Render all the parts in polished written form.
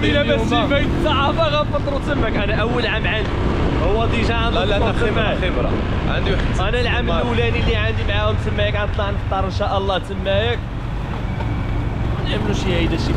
الا باش شي بيت الصحافه غنفطروا تماك. انا اول عام عندي هو ديجا عندي. لا انا خبره عندي واحد. انا العام الاولاني اللي عندي معاهم تماك غنطلع نفطر ان شاء الله تماك. نعملوا شي هيدا شي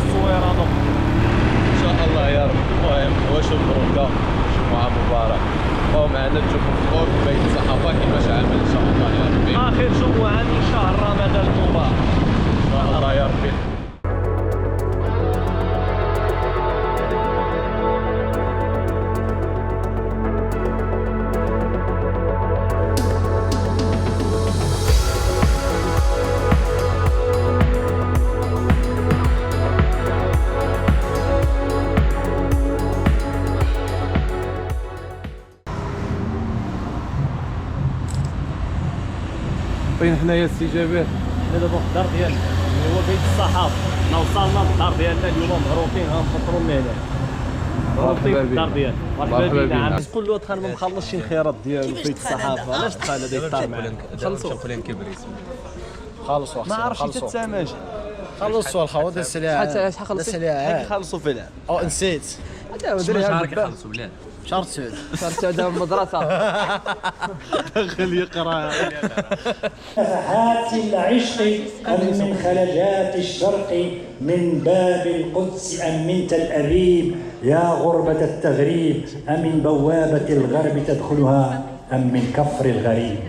الصويره ان شاء الله يا رب. المهم هو شوف بروكا مع مبارك او معنا تشوفوا فوق بيت الصحافه كيفاش عامل ان شاء الله يا ربي. اخر جمعه من شهر رمضان المبارك ان شاء الله يا ربي. فين حنايا السي جابر؟ حنا دابا في الدار ديالنا اللي هو بيت الصحافه. حنا وصلنا للدار ديالنا اليوم مبروكين غنفطروا من هنا. مبروكين في الدار ديالنا. مرحبا بنا. عم كل دخل ما مخلصش الخيارات ديالو في بيت الصحافه. علاش دخل هذا يفطر معنا؟ خلصوا شامبولين كبريت خلصوا ما عرفتش حتى الثمن. خلصوا الخوض السلعه شحال خلصوا؟ السلعه خلصوا في العام. او نسيت شهر كيخلصوا بلاد شهر تسعود صار تعدى المدرسه. دخل يقرا. نفحات العشق أم من خلجات الشرق من باب القدس أم من تل أبيب يا غربة التغريب أم من بوابة الغرب تدخلها أم من كفر الغريب.